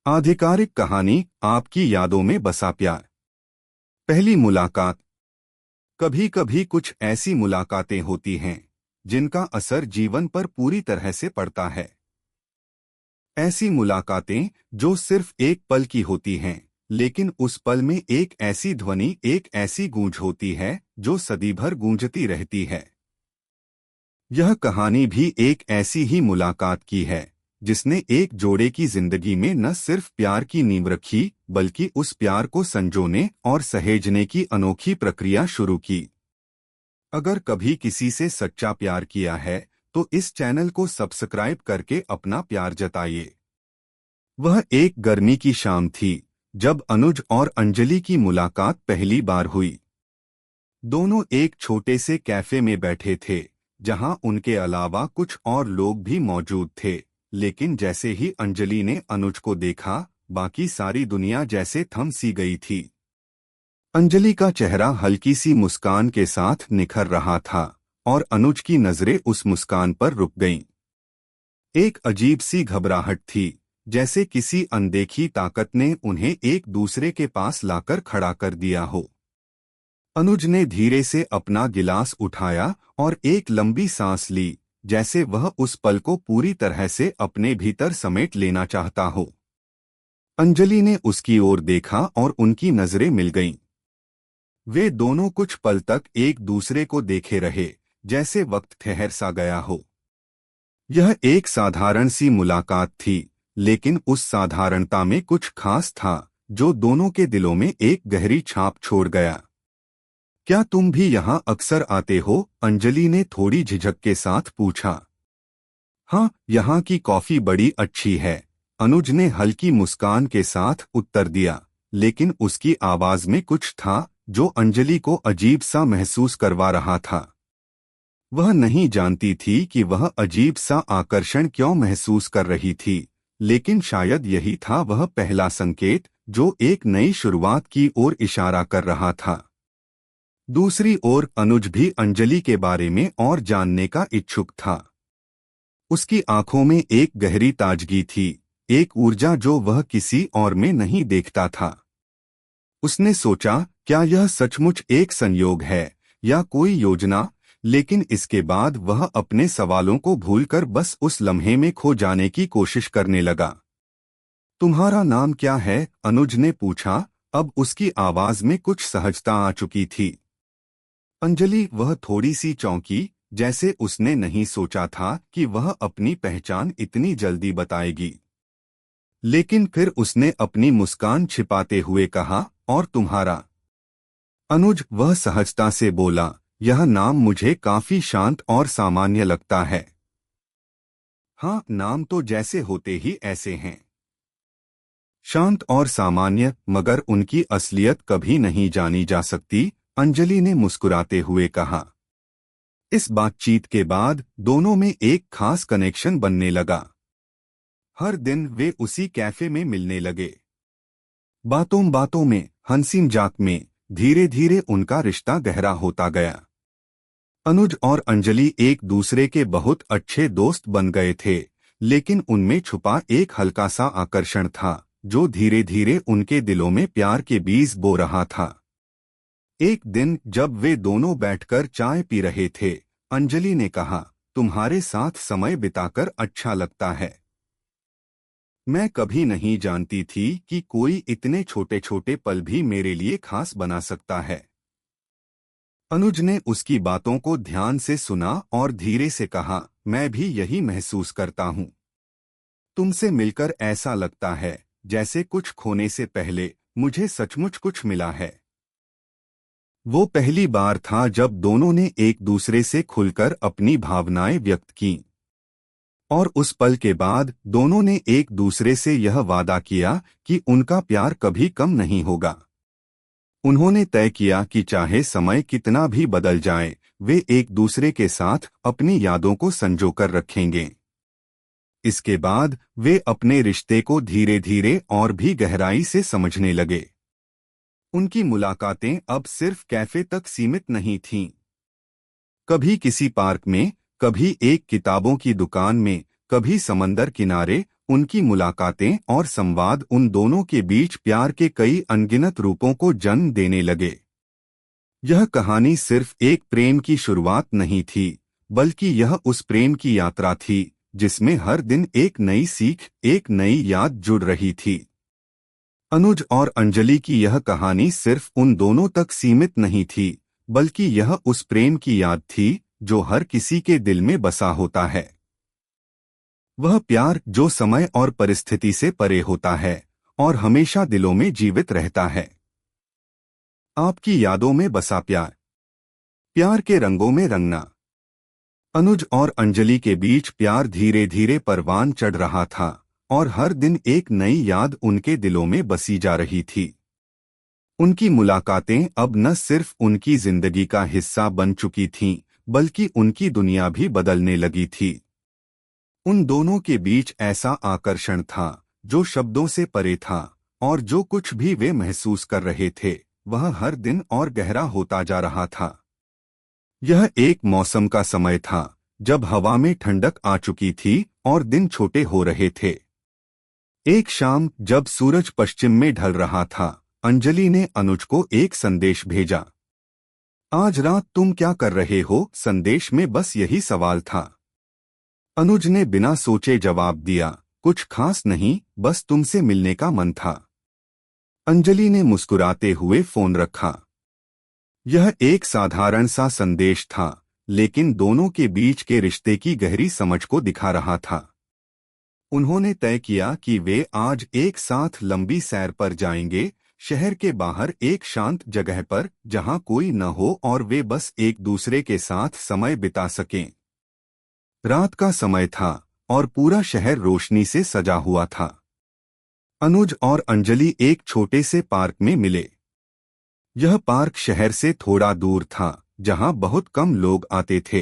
आधिकारिक कहानी, आपकी यादों में बसा प्यार। पहली मुलाकात। कभी कभी कुछ ऐसी मुलाकातें होती हैं जिनका असर जीवन पर पूरी तरह से पड़ता है। ऐसी मुलाकातें जो सिर्फ एक पल की होती हैं, लेकिन उस पल में एक ऐसी ध्वनि, एक ऐसी गूंज होती है जो सदी भर गूंजती रहती है। यह कहानी भी एक ऐसी ही मुलाकात की है जिसने एक जोड़े की जिंदगी में न सिर्फ प्यार की नींव रखी, बल्कि उस प्यार को संजोने और सहेजने की अनोखी प्रक्रिया शुरू की। अगर कभी किसी से सच्चा प्यार किया है तो इस चैनल को सब्सक्राइब करके अपना प्यार जताइए। वह एक गर्मी की शाम थी जब अनुज और अंजलि की मुलाकात पहली बार हुई। दोनों एक छोटे से कैफे में बैठे थे जहां उनके अलावा कुछ और लोग भी मौजूद थे, लेकिन जैसे ही अंजलि ने अनुज को देखा, बाकी सारी दुनिया जैसे थम सी गई थी। अंजलि का चेहरा हल्की सी मुस्कान के साथ निखर रहा था और अनुज की नजरें उस मुस्कान पर रुक गईं। एक अजीब सी घबराहट थी, जैसे किसी अनदेखी ताकत ने उन्हें एक दूसरे के पास लाकर खड़ा कर दिया हो। अनुज ने धीरे से अपना गिलास उठाया और एक लंबी सांस ली, जैसे वह उस पल को पूरी तरह से अपने भीतर समेट लेना चाहता हो। अंजलि ने उसकी ओर देखा और उनकी नजरें मिल गईं। वे दोनों कुछ पल तक एक दूसरे को देखे रहे, जैसे वक्त ठहर सा गया हो। यह एक साधारण सी मुलाकात थी, लेकिन उस साधारणता में कुछ खास था जो दोनों के दिलों में एक गहरी छाप छोड़ गया। क्या तुम भी यहाँ अक्सर आते हो? अंजलि ने थोड़ी झिझक के साथ पूछा। हाँ, यहाँ की कॉफी बड़ी अच्छी है, अनुज ने हल्की मुस्कान के साथ उत्तर दिया, लेकिन उसकी आवाज में कुछ था जो अंजलि को अजीब सा महसूस करवा रहा था। वह नहीं जानती थी कि वह अजीब सा आकर्षण क्यों महसूस कर रही थी, लेकिन शायद यही था वह पहला संकेत जो एक नई शुरुआत की ओर इशारा कर रहा था। दूसरी ओर अनुज भी अंजलि के बारे में और जानने का इच्छुक था। उसकी आंखों में एक गहरी ताजगी थी, एक ऊर्जा जो वह किसी और में नहीं देखता था। उसने सोचा, क्या यह सचमुच एक संयोग है या कोई योजना? लेकिन इसके बाद वह अपने सवालों को भूलकर बस उस लम्हे में खो जाने की कोशिश करने लगा। तुम्हारा नाम क्या है? अनुज ने पूछा। अब उसकी आवाज में कुछ सहजता आ चुकी थी। अंजलि, वह थोड़ी सी चौंकी, जैसे उसने नहीं सोचा था कि वह अपनी पहचान इतनी जल्दी बताएगी। लेकिन फिर उसने अपनी मुस्कान छिपाते हुए कहा, और तुम्हारा? अनुज, वह सहजता से बोला, यह नाम मुझे काफी शांत और सामान्य लगता है। हाँ, नाम तो जैसे होते ही ऐसे हैं, शांत और सामान्य, मगर उनकी असलियत कभी नहीं जानी जा सकती, अंजलि ने मुस्कुराते हुए कहा। इस बातचीत के बाद दोनों में एक खास कनेक्शन बनने लगा। हर दिन वे उसी कैफे में मिलने लगे। बातों बातों में, हंसी मजाक में धीरे धीरे उनका रिश्ता गहरा होता गया। अनुज और अंजलि एक दूसरे के बहुत अच्छे दोस्त बन गए थे, लेकिन उनमें छुपा एक हल्का सा आकर्षण था जो धीरे धीरे उनके दिलों में प्यार के बीज बो रहा था। एक दिन जब वे दोनों बैठकर चाय पी रहे थे, अंजलि ने कहा, तुम्हारे साथ समय बिताकर अच्छा लगता है। मैं कभी नहीं जानती थी कि कोई इतने छोटे छोटे पल भी मेरे लिए खास बना सकता है। अनुज ने उसकी बातों को ध्यान से सुना और धीरे से कहा, मैं भी यही महसूस करता हूँ। तुमसे मिलकर ऐसा लगता है जैसे कुछ खोने से पहले मुझे सचमुच कुछ मिला है। वो पहली बार था जब दोनों ने एक दूसरे से खुलकर अपनी भावनाएं व्यक्त कीं। और उस पल के बाद दोनों ने एक दूसरे से यह वादा किया कि उनका प्यार कभी कम नहीं होगा। उन्होंने तय किया कि चाहे समय कितना भी बदल जाए, वे एक दूसरे के साथ अपनी यादों को संजोकर रखेंगे। इसके बाद वे अपने रिश्ते को धीरे धीरे और भी गहराई से समझने लगे। उनकी मुलाकातें अब सिर्फ कैफे तक सीमित नहीं थीं। कभी किसी पार्क में, कभी एक किताबों की दुकान में, कभी समंदर किनारे उनकी मुलाकातें और संवाद उन दोनों के बीच प्यार के कई अनगिनत रूपों को जन्म देने लगे। यह कहानी सिर्फ एक प्रेम की शुरुआत नहीं थी, बल्कि यह उस प्रेम की यात्रा थी जिसमें हर दिन एक नई सीख, एक नई याद जुड़ रही थी। अनुज और अंजलि की यह कहानी सिर्फ उन दोनों तक सीमित नहीं थी, बल्कि यह उस प्रेम की याद थी जो हर किसी के दिल में बसा होता है। वह प्यार जो समय और परिस्थिति से परे होता है और हमेशा दिलों में जीवित रहता है। आपकी यादों में बसा प्यार, प्यार के रंगों में रंगना। अनुज और अंजलि के बीच प्यार धीरे धीरे परवान चढ़ रहा था और हर दिन एक नई याद उनके दिलों में बसी जा रही थी। उनकी मुलाकातें अब न सिर्फ उनकी जिंदगी का हिस्सा बन चुकी थीं, बल्कि उनकी दुनिया भी बदलने लगी थी। उन दोनों के बीच ऐसा आकर्षण था जो शब्दों से परे था, और जो कुछ भी वे महसूस कर रहे थे वह हर दिन और गहरा होता जा रहा था। यह एक मौसम का समय था जब हवा में ठंडक आ चुकी थी और दिन छोटे हो रहे थे। एक शाम जब सूरज पश्चिम में ढल रहा था, अंजलि ने अनुज को एक संदेश भेजा। आज रात तुम क्या कर रहे हो? संदेश में बस यही सवाल था। अनुज ने बिना सोचे जवाब दिया, कुछ खास नहीं, बस तुमसे मिलने का मन था। अंजलि ने मुस्कुराते हुए फोन रखा। यह एक साधारण सा संदेश था, लेकिन दोनों के बीच के रिश्ते की गहरी समझ को दिखा रहा था। उन्होंने तय किया कि वे आज एक साथ लंबी सैर पर जाएंगे, शहर के बाहर एक शांत जगह पर जहां कोई न हो और वे बस एक दूसरे के साथ समय बिता सकें। रात का समय था और पूरा शहर रोशनी से सजा हुआ था। अनुज और अंजलि एक छोटे से पार्क में मिले। यह पार्क शहर से थोड़ा दूर था, जहां बहुत कम लोग आते थे।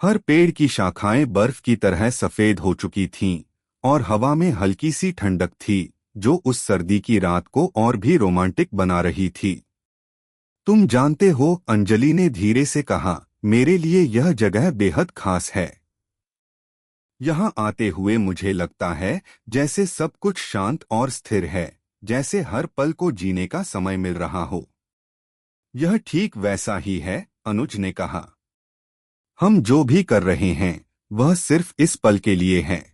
हर पेड़ की शाखाएं बर्फ की तरह सफेद हो चुकी थीं और हवा में हल्की सी ठंडक थी जो उस सर्दी की रात को और भी रोमांटिक बना रही थी। तुम जानते हो, अंजलि ने धीरे से कहा, मेरे लिए यह जगह बेहद खास है। यहाँ आते हुए मुझे लगता है जैसे सब कुछ शांत और स्थिर है, जैसे हर पल को जीने का समय मिल रहा हो। यह ठीक वैसा ही है, अनुज ने कहा। हम जो भी कर रहे हैं वह सिर्फ इस पल के लिए है,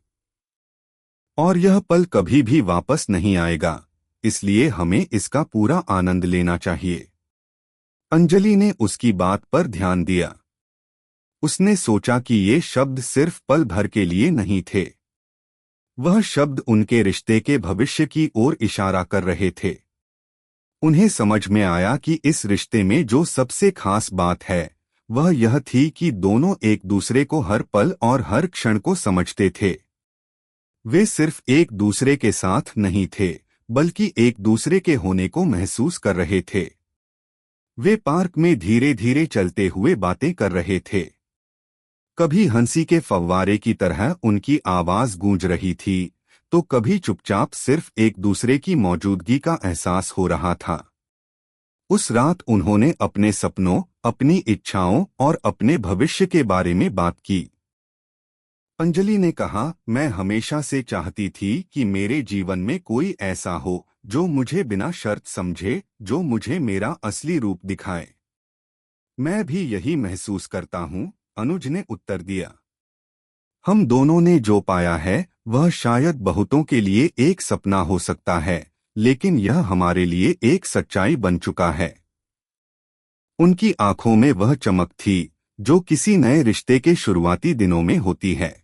और यह पल कभी भी वापस नहीं आएगा, इसलिए हमें इसका पूरा आनंद लेना चाहिए। अंजलि ने उसकी बात पर ध्यान दिया। उसने सोचा कि ये शब्द सिर्फ पल भर के लिए नहीं थे। वह शब्द उनके रिश्ते के भविष्य की ओर इशारा कर रहे थे। उन्हें समझ में आया कि इस रिश्ते में जो सबसे खास बात है वह यह थी कि दोनों एक दूसरे को हर पल और हर क्षण को समझते थे। वे सिर्फ एक दूसरे के साथ नहीं थे, बल्कि एक दूसरे के होने को महसूस कर रहे थे। वे पार्क में धीरे धीरे चलते हुए बातें कर रहे थे। कभी हंसी के फव्वारे की तरह उनकी आवाज गूंज रही थी, तो कभी चुपचाप सिर्फ एक दूसरे की मौजूदगी का एहसास हो रहा था। उस रात उन्होंने अपने सपनों, अपनी इच्छाओं और अपने भविष्य के बारे में बात की। अंजलि ने कहा, मैं हमेशा से चाहती थी कि मेरे जीवन में कोई ऐसा हो जो मुझे बिना शर्त समझे, जो मुझे मेरा असली रूप दिखाए। मैं भी यही महसूस करता हूँ, अनुज ने उत्तर दिया। हम दोनों ने जो पाया है वह शायद बहुतों के लिए एक सपना हो सकता है, लेकिन यह हमारे लिए एक सच्चाई बन चुका है। उनकी आंखों में वह चमक थी जो किसी नए रिश्ते के शुरुआती दिनों में होती है।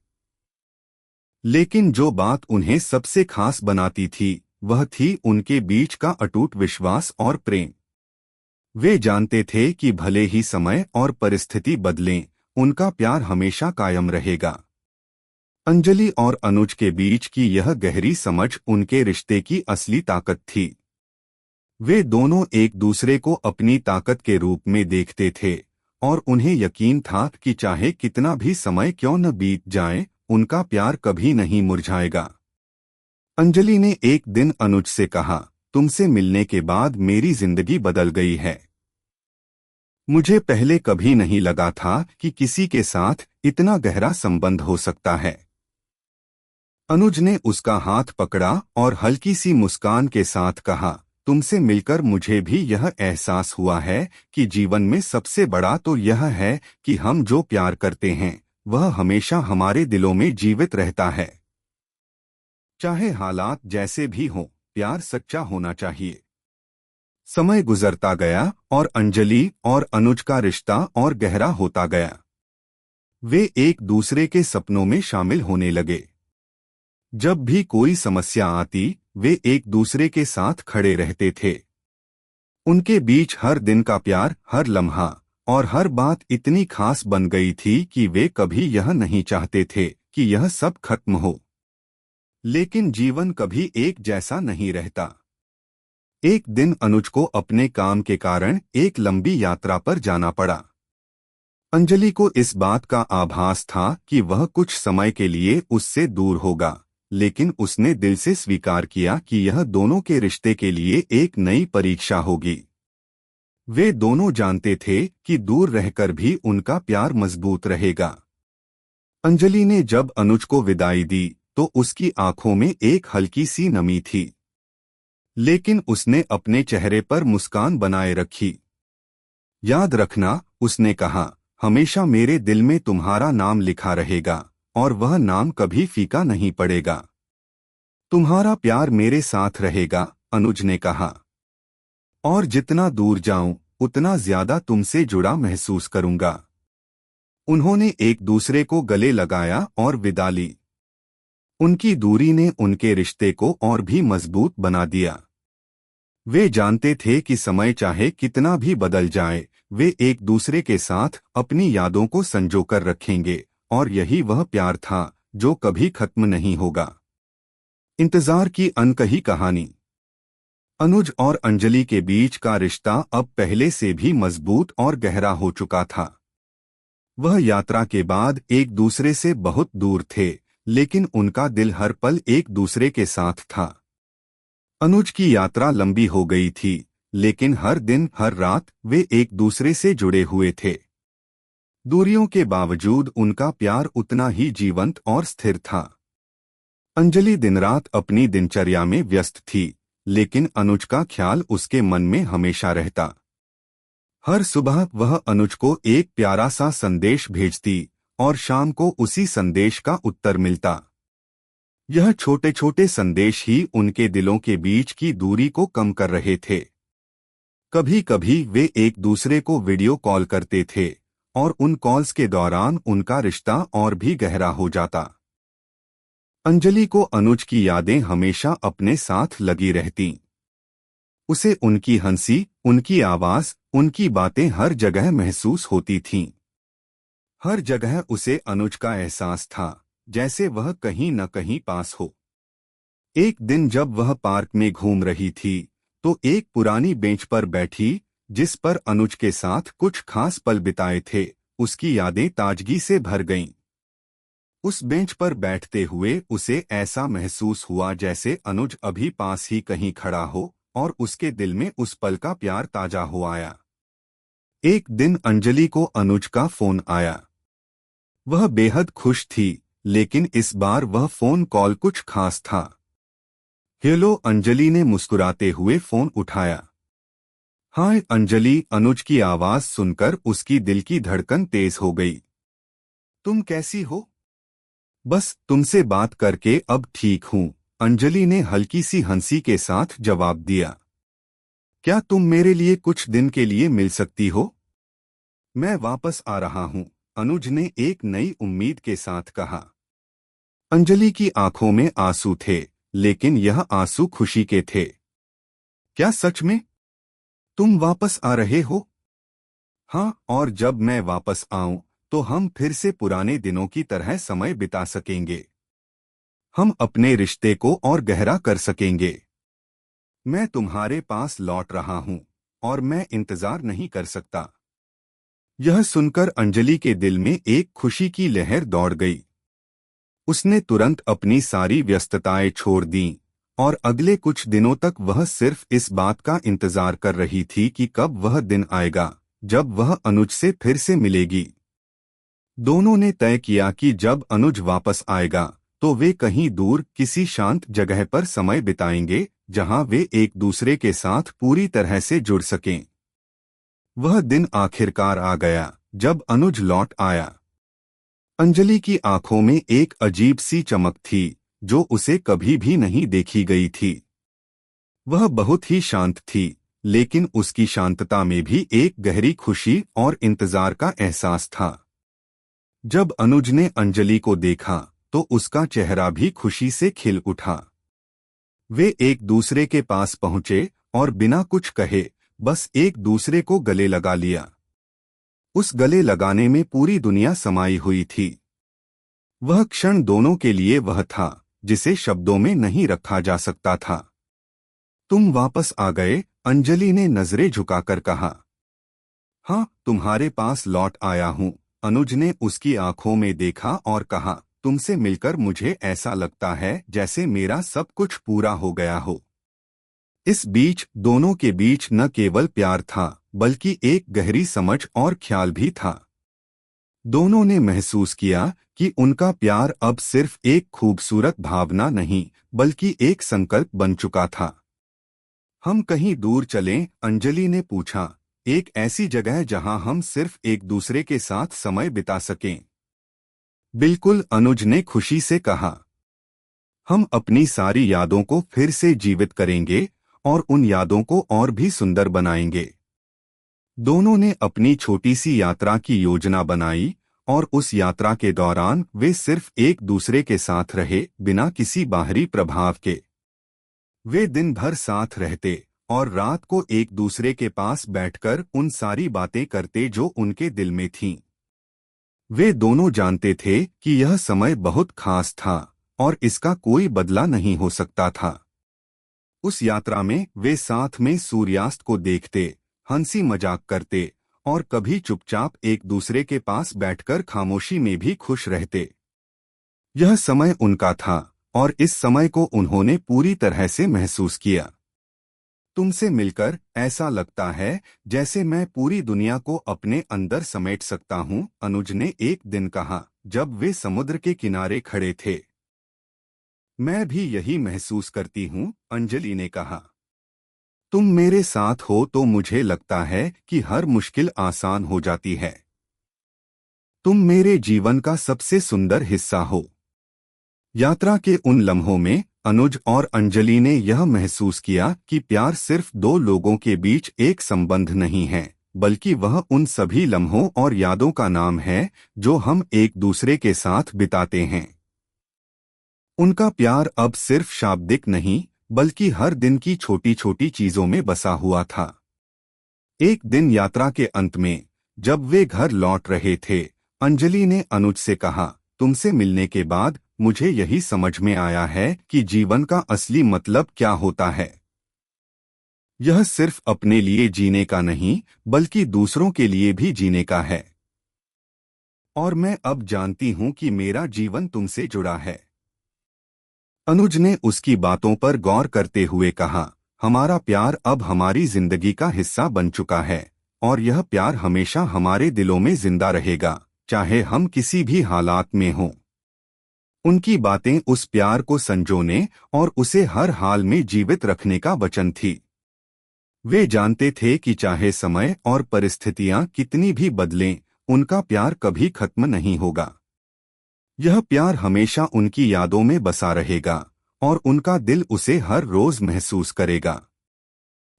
लेकिन जो बात उन्हें सबसे खास बनाती थी वह थी उनके बीच का अटूट विश्वास और प्रेम। वे जानते थे कि भले ही समय और परिस्थिति बदलें, उनका प्यार हमेशा कायम रहेगा। अंजलि और अनुज के बीच की यह गहरी समझ उनके रिश्ते की असली ताकत थी। वे दोनों एक दूसरे को अपनी ताकत के रूप में देखते थे और उन्हें यकीन था कि चाहे कितना भी समय क्यों न बीत जाए, उनका प्यार कभी नहीं मुरझाएगा। अंजलि ने एक दिन अनुज से कहा, तुमसे मिलने के बाद मेरी जिंदगी बदल गई है। मुझे पहले कभी नहीं लगा था कि किसी के साथ इतना गहरा संबंध हो सकता है। अनुज ने उसका हाथ पकड़ा और हल्की सी मुस्कान के साथ कहा, तुमसे मिलकर मुझे भी यह एहसास हुआ है कि जीवन में सबसे बड़ा तो यह है कि हम जो प्यार करते हैं वह हमेशा हमारे दिलों में जीवित रहता है। चाहे हालात जैसे भी हों, प्यार सच्चा होना चाहिए। समय गुजरता गया और अंजलि और अनुज का रिश्ता और गहरा होता गया। वे एक दूसरे के सपनों में शामिल होने लगे। जब भी कोई समस्या आती, वे एक दूसरे के साथ खड़े रहते थे। उनके बीच हर दिन का प्यार, हर लम्हा और हर बात इतनी खास बन गई थी कि वे कभी यह नहीं चाहते थे कि यह सब खत्म हो। लेकिन जीवन कभी एक जैसा नहीं रहता। एक दिन अनुज को अपने काम के कारण एक लंबी यात्रा पर जाना पड़ा। अंजलि को इस बात का आभास था कि वह कुछ समय के लिए उससे दूर होगा, लेकिन उसने दिल से स्वीकार किया कि यह दोनों के रिश्ते के लिए एक नई परीक्षा होगी। वे दोनों जानते थे कि दूर रहकर भी उनका प्यार मजबूत रहेगा। अंजलि ने जब अनुज को विदाई दी तो उसकी आंखों में एक हल्की सी नमी थी, लेकिन उसने अपने चेहरे पर मुस्कान बनाए रखी। याद रखना, उसने कहा, हमेशा मेरे दिल में तुम्हारा नाम लिखा रहेगा और वह नाम कभी फीका नहीं पड़ेगा। तुम्हारा प्यार मेरे साथ रहेगा, अनुज ने कहा। और जितना दूर जाऊं उतना ज्यादा तुमसे जुड़ा महसूस करूंगा। उन्होंने एक दूसरे को गले लगाया और विदा ली। उनकी दूरी ने उनके रिश्ते को और भी मजबूत बना दिया। वे जानते थे कि समय चाहे कितना भी बदल जाए, वे एक दूसरे के साथ अपनी यादों को संजोकर रखेंगे, और यही वह प्यार था जो कभी खत्म नहीं होगा। इंतजार की अनकही कहानी। अनुज और अंजलि के बीच का रिश्ता अब पहले से भी मजबूत और गहरा हो चुका था। वह यात्रा के बाद एक दूसरे से बहुत दूर थे, लेकिन उनका दिल हर पल एक दूसरे के साथ था। अनुज की यात्रा लंबी हो गई थी, लेकिन हर दिन हर रात वे एक दूसरे से जुड़े हुए थे। दूरियों के बावजूद उनका प्यार उतना ही जीवंत और स्थिर था। अंजलि दिन रात अपनी दिनचर्या में व्यस्त थी, लेकिन अनुज का ख्याल उसके मन में हमेशा रहता। हर सुबह वह अनुज को एक प्यारा सा संदेश भेजती और शाम को उसी संदेश का उत्तर मिलता। यह छोटे छोटे संदेश ही उनके दिलों के बीच की दूरी को कम कर रहे थे। कभी कभी वे एक दूसरे को वीडियो कॉल करते थे और उन कॉल्स के दौरान उनका रिश्ता और भी गहरा हो जाता। अंजलि को अनुज की यादें हमेशा अपने साथ लगी रहतीं। उसे उनकी हंसी, उनकी आवाज, उनकी बातें हर जगह महसूस होती थीं। हर जगह उसे अनुज का एहसास था, जैसे वह कहीं न कहीं पास हो। एक दिन जब वह पार्क में घूम रही थी, तो एक पुरानी बेंच पर बैठी, जिस पर अनुज के साथ कुछ खास पल बिताए थे, उसकी यादें ताजगी से भर गईं। उस बेंच पर बैठते हुए उसे ऐसा महसूस हुआ जैसे अनुज अभी पास ही कहीं खड़ा हो और उसके दिल में उस पल का प्यार ताजा हो आया। एक दिन अंजलि को अनुज का फोन आया। वह बेहद खुश थी, लेकिन इस बार वह फोन कॉल कुछ खास था। हेलो, अंजलि ने मुस्कुराते हुए फोन उठाया। हाय अंजलि, अनुज की आवाज सुनकर उसकी दिल की धड़कन तेज हो गई। तुम कैसी हो? बस तुमसे बात करके अब ठीक हूँ, अंजलि ने हल्की सी हंसी के साथ जवाब दिया। क्या तुम मेरे लिए कुछ दिन के लिए मिल सकती हो? मैं वापस आ रहा हूँ, अनुज ने एक नई उम्मीद के साथ कहा। अंजलि की आंखों में आंसू थे, लेकिन यह आंसू खुशी के थे। क्या सच में? तुम वापस आ रहे हो? हाँ, और जब मैं वापस आऊं तो हम फिर से पुराने दिनों की तरह समय बिता सकेंगे। हम अपने रिश्ते को और गहरा कर सकेंगे। मैं तुम्हारे पास लौट रहा हूं और मैं इंतजार नहीं कर सकता। यह सुनकर अंजलि के दिल में एक खुशी की लहर दौड़ गई। उसने तुरंत अपनी सारी व्यस्तताएं छोड़ दीं और अगले कुछ दिनों तक वह सिर्फ इस बात का इंतजार कर रही थी कि कब वह दिन आएगा जब वह अनुज से फिर से मिलेगी। दोनों ने तय किया कि जब अनुज वापस आएगा तो वे कहीं दूर किसी शांत जगह पर समय बिताएंगे जहां वे एक दूसरे के साथ पूरी तरह से जुड़ सकें। वह दिन आखिरकार आ गया जब अनुज लौट आया। अंजलि की आंखों में एक अजीब सी चमक थी जो उसे कभी भी नहीं देखी गई थी। वह बहुत ही शांत थी, लेकिन उसकी शांतता में भी एक गहरी खुशी और इंतजार का एहसास था। जब अनुज ने अंजलि को देखा तो उसका चेहरा भी खुशी से खिल उठा। वे एक दूसरे के पास पहुंचे और बिना कुछ कहे बस एक दूसरे को गले लगा लिया। उस गले लगाने में पूरी दुनिया समाई हुई थी। वह क्षण दोनों के लिए वह था जिसे शब्दों में नहीं रखा जा सकता था। तुम वापस आ गए, अंजलि ने नजरें झुकाकर कहा। हाँ, तुम्हारे पास लौट आया हूं, अनुज ने उसकी आंखों में देखा और कहा। तुमसे मिलकर मुझे ऐसा लगता है जैसे मेरा सब कुछ पूरा हो गया हो। इस बीच दोनों के बीच न केवल प्यार था बल्कि एक गहरी समझ और ख्याल भी था। दोनों ने महसूस किया कि उनका प्यार अब सिर्फ एक खूबसूरत भावना नहीं बल्कि एक संकल्प बन चुका था। हम कहीं दूर चलें, अंजलि ने पूछा। एक ऐसी जगह जहां हम सिर्फ एक दूसरे के साथ समय बिता सकें। बिल्कुल, अनुज ने खुशी से कहा। हम अपनी सारी यादों को फिर से जीवित करेंगे और उन यादों को और भी सुंदर बनाएंगे। दोनों ने अपनी छोटी सी यात्रा की योजना बनाई और उस यात्रा के दौरान वे सिर्फ एक दूसरे के साथ रहे, बिना किसी बाहरी प्रभाव के। वे दिन भर साथ रहते और रात को एक दूसरे के पास बैठकर उन सारी बातें करते जो उनके दिल में थीं। वे दोनों जानते थे कि यह समय बहुत खास था और इसका कोई बदला नहीं हो सकता था। उस यात्रा में वे साथ में सूर्यास्त को देखते, हंसी मजाक करते और कभी चुपचाप एक दूसरे के पास बैठकर खामोशी में भी खुश रहते। यह समय उनका था और इस समय को उन्होंने पूरी तरह से महसूस किया। तुमसे मिलकर ऐसा लगता है जैसे मैं पूरी दुनिया को अपने अंदर समेट सकता हूं, अनुज ने एक दिन कहा जब वे समुद्र के किनारे खड़े थे। मैं भी यही महसूस करती हूं, अंजलि ने कहा। तुम मेरे साथ हो तो मुझे लगता है कि हर मुश्किल आसान हो जाती है। तुम मेरे जीवन का सबसे सुंदर हिस्सा हो। यात्रा के उन लम्हों में अनुज और अंजलि ने यह महसूस किया कि प्यार सिर्फ दो लोगों के बीच एक संबंध नहीं है, बल्कि वह उन सभी लम्हों और यादों का नाम है जो हम एक दूसरे के साथ बिताते हैं। उनका प्यार अब सिर्फ शाब्दिक नहीं बल्कि हर दिन की छोटी छोटी चीजों में बसा हुआ था। एक दिन यात्रा के अंत में जब वे घर लौट रहे थे, अंजलि ने अनुज से कहा, तुमसे मिलने के बाद मुझे यही समझ में आया है कि जीवन का असली मतलब क्या होता है। यह सिर्फ अपने लिए जीने का नहीं बल्कि दूसरों के लिए भी जीने का है। और मैं अब जानती हूं कि मेरा जीवन तुमसे जुड़ा है। अनुज ने उसकी बातों पर गौर करते हुए कहा, हमारा प्यार अब हमारी जिंदगी का हिस्सा बन चुका है और यह प्यार हमेशा हमारे दिलों में जिंदा रहेगा, चाहे हम किसी भी हालात में हों। उनकी बातें उस प्यार को संजोने और उसे हर हाल में जीवित रखने का वचन थी। वे जानते थे कि चाहे समय और परिस्थितियां कितनी भी बदलें, उनका प्यार कभी खत्म नहीं होगा। यह प्यार हमेशा उनकी यादों में बसा रहेगा और उनका दिल उसे हर रोज महसूस करेगा।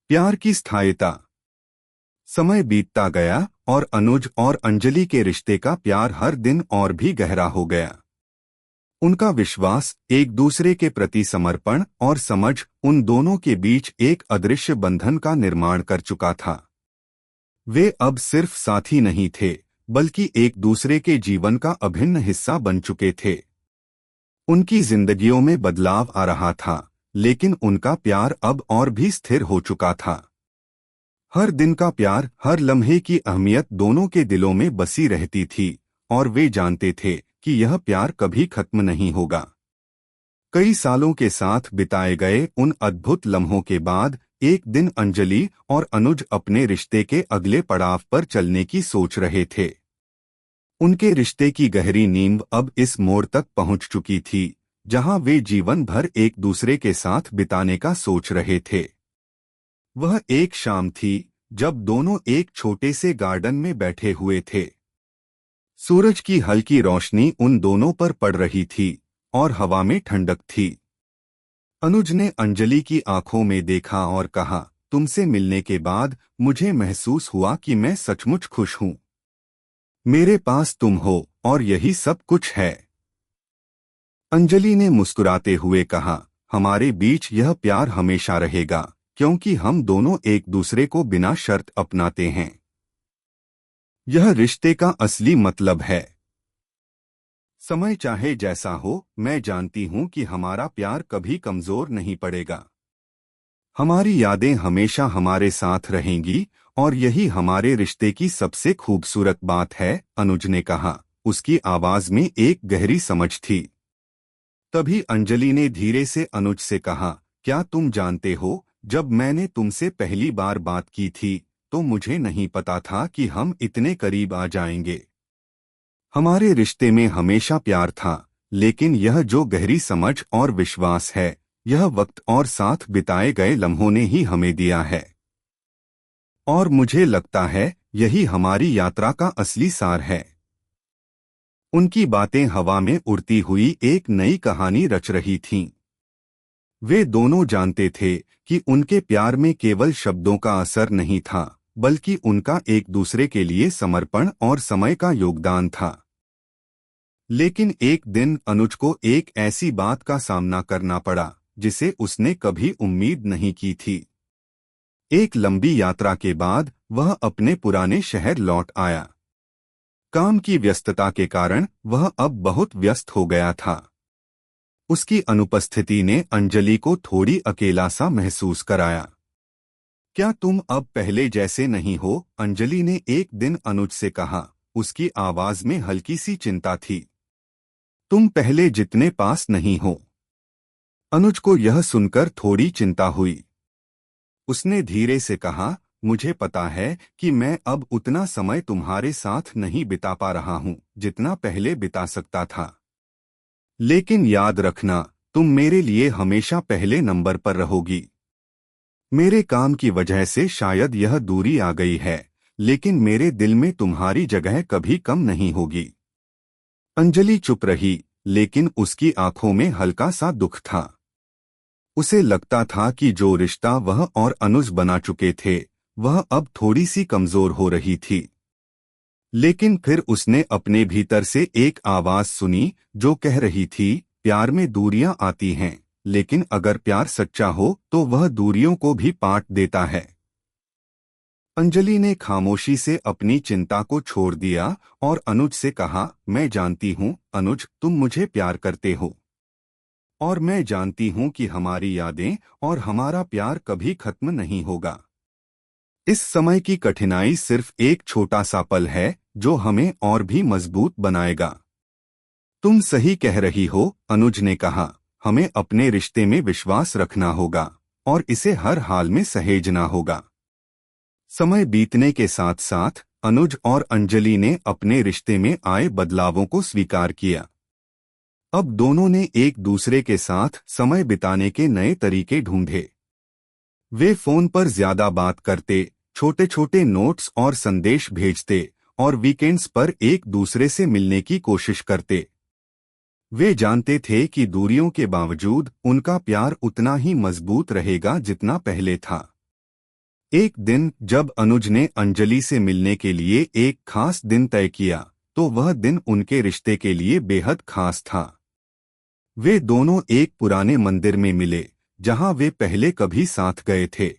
प्यार की स्थायिता। समय बीतता गया और अनुज और अंजलि के रिश्ते का प्यार हर दिन और भी गहरा हो गया। उनका विश्वास, एक दूसरे के प्रति समर्पण और समझ उन दोनों के बीच एक अदृश्य बंधन का निर्माण कर चुका था। वे अब सिर्फ साथी नहीं थे बल्कि एक दूसरे के जीवन का अभिन्न हिस्सा बन चुके थे। उनकी जिंदगियों में बदलाव आ रहा था, लेकिन उनका प्यार अब और भी स्थिर हो चुका था। हर दिन का प्यार, हर लम्हे की अहमियत दोनों के दिलों में बसी रहती थी और वे जानते थे कि यह प्यार कभी खत्म नहीं होगा। कई सालों के साथ बिताए गए उन अद्भुत लम्हों के बाद एक दिन अंजलि और अनुज अपने रिश्ते के अगले पड़ाव पर चलने की सोच रहे थे। उनके रिश्ते की गहरी नींव अब इस मोड़ तक पहुंच चुकी थी जहां वे जीवन भर एक दूसरे के साथ बिताने का सोच रहे थे। वह एक शाम थी जब दोनों एक छोटे से गार्डन में बैठे हुए थे। सूरज की हल्की रोशनी उन दोनों पर पड़ रही थी और हवा में ठंडक थी। अनुज ने अंजलि की आंखों में देखा और कहा, तुमसे मिलने के बाद मुझे महसूस हुआ कि मैं सचमुच खुश हूं। मेरे पास तुम हो और यही सब कुछ है। अंजलि ने मुस्कुराते हुए कहा, हमारे बीच यह प्यार हमेशा रहेगा, क्योंकि हम दोनों एक दूसरे को बिना शर्त अपनाते हैं। यह रिश्ते का असली मतलब है। समय चाहे जैसा हो, मैं जानती हूं कि हमारा प्यार कभी कमजोर नहीं पड़ेगा। हमारी यादें हमेशा हमारे साथ रहेंगी और यही हमारे रिश्ते की सबसे खूबसूरत बात है, अनुज ने कहा। उसकी आवाज में एक गहरी समझ थी। तभी अंजलि ने धीरे से अनुज से कहा, क्या तुम जानते हो, जब मैंने तुमसे पहली बार बात की थी तो मुझे नहीं पता था कि हम इतने करीब आ जाएंगे। हमारे रिश्ते में हमेशा प्यार था, लेकिन यह जो गहरी समझ और विश्वास है, यह वक्त और साथ बिताए गए लम्हों ने ही हमें दिया है। और मुझे लगता है यही हमारी यात्रा का असली सार है। उनकी बातें हवा में उड़ती हुई एक नई कहानी रच रही थीं। वे दोनों जानते थे कि उनके प्यार में केवल शब्दों का असर नहीं था, बल्कि उनका एक दूसरे के लिए समर्पण और समय का योगदान था। लेकिन एक दिन अनुज को एक ऐसी बात का सामना करना पड़ा जिसे उसने कभी उम्मीद नहीं की थी। एक लंबी यात्रा के बाद वह अपने पुराने शहर लौट आया। काम की व्यस्तता के कारण वह अब बहुत व्यस्त हो गया था। उसकी अनुपस्थिति ने अंजलि को थोड़ी अकेला सा महसूस कराया। क्या तुम अब पहले जैसे नहीं हो? अंजलि ने एक दिन अनुज से कहा। उसकी आवाज में हल्की सी चिंता थी। तुम पहले जितने पास नहीं हो। अनुज को यह सुनकर थोड़ी चिंता हुई। उसने धीरे से कहा, मुझे पता है कि मैं अब उतना समय तुम्हारे साथ नहीं बिता पा रहा हूं जितना पहले बिता सकता था। लेकिन याद रखना, तुम मेरे लिए हमेशा पहले नंबर पर रहोगी। मेरे काम की वजह से शायद यह दूरी आ गई है, लेकिन मेरे दिल में तुम्हारी जगह कभी कम नहीं होगी। अंजलि चुप रही, लेकिन उसकी आंखों में हल्का सा दुख था। उसे लगता था कि जो रिश्ता वह और अनुज बना चुके थे, वह अब थोड़ी सी कमजोर हो रही थी। लेकिन फिर उसने अपने भीतर से एक आवाज सुनी जो कह रही थी, प्यार में दूरियां आती हैं, लेकिन अगर प्यार सच्चा हो तो वह दूरियों को भी पाट देता है। अंजलि ने खामोशी से अपनी चिंता को छोड़ दिया और अनुज से कहा, मैं जानती हूँ अनुज, तुम मुझे प्यार करते हो। और मैं जानती हूँ कि हमारी यादें और हमारा प्यार कभी खत्म नहीं होगा। इस समय की कठिनाई सिर्फ एक छोटा सा पल है जो हमें और भी मजबूत बनाएगा। तुम सही कह रही हो, अनुज ने कहा। हमें अपने रिश्ते में विश्वास रखना होगा और इसे हर हाल में सहेजना होगा। समय बीतने के साथ साथ अनुज और अंजलि ने अपने रिश्ते में आए बदलावों को स्वीकार किया। अब दोनों ने एक दूसरे के साथ समय बिताने के नए तरीके ढूंढे। वे फोन पर ज्यादा बात करते, छोटे छोटे नोट्स और संदेश भेजते और वीकेंड्स पर एक दूसरे से मिलने की कोशिश करते। वे जानते थे कि दूरियों के बावजूद उनका प्यार उतना ही मजबूत रहेगा जितना पहले था। एक दिन जब अनुज ने अंजलि से मिलने के लिए एक खास दिन तय किया, तो वह दिन उनके रिश्ते के लिए बेहद खास था। वे दोनों एक पुराने मंदिर में मिले जहां वे पहले कभी साथ गए थे।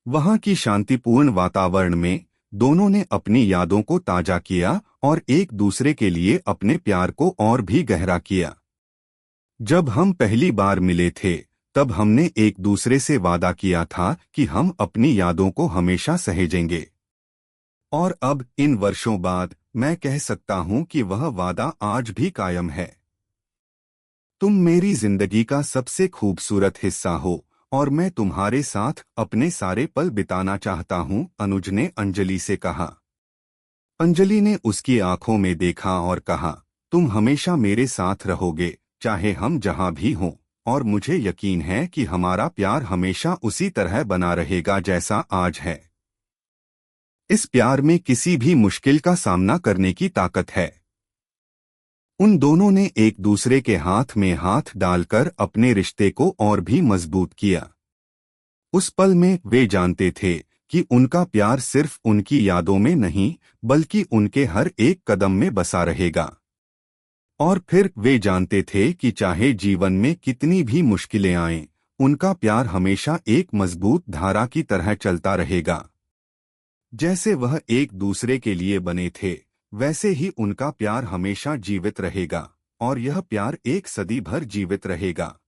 वहां की शांतिपूर्ण वातावरण में दोनों ने अपनी यादों को ताजा किया और एक दूसरे के लिए अपने प्यार को और भी गहरा किया। जब हम पहली बार मिले थे, तब हमने एक दूसरे से वादा किया था कि हम अपनी यादों को हमेशा सहेजेंगे। और अब इन वर्षों बाद मैं कह सकता हूं कि वह वादा आज भी कायम है। तुम मेरी जिंदगी का सबसे खूबसूरत हिस्सा हो और मैं तुम्हारे साथ अपने सारे पल बिताना चाहता हूं, अनुज ने अंजलि से कहा। अंजलि ने उसकी आंखों में देखा और कहा, तुम हमेशा मेरे साथ रहोगे, चाहे हम जहां भी हों, और मुझे यकीन है कि हमारा प्यार हमेशा उसी तरह बना रहेगा जैसा आज है। इस प्यार में किसी भी मुश्किल का सामना करने की ताकत है। उन दोनों ने एक दूसरे के हाथ में हाथ डालकर अपने रिश्ते को और भी मजबूत किया। उस पल में वे जानते थे कि उनका प्यार सिर्फ उनकी यादों में नहीं, बल्कि उनके हर एक कदम में बसा रहेगा। और फिर वे जानते थे कि चाहे जीवन में कितनी भी मुश्किलें आएं, उनका प्यार हमेशा एक मजबूत धारा की तरह चलता रहेगा। जैसे वह एक दूसरे के लिए बने थे, वैसे ही उनका प्यार हमेशा जीवित रहेगा, और यह प्यार एक सदी भर जीवित रहेगा।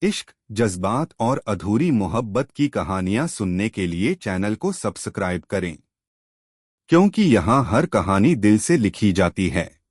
इश्क, जज्बात और अधूरी मोहब्बत की कहानियां सुनने के लिए चैनल को सब्सक्राइब करें, क्योंकि यहाँ हर कहानी दिल से लिखी जाती है।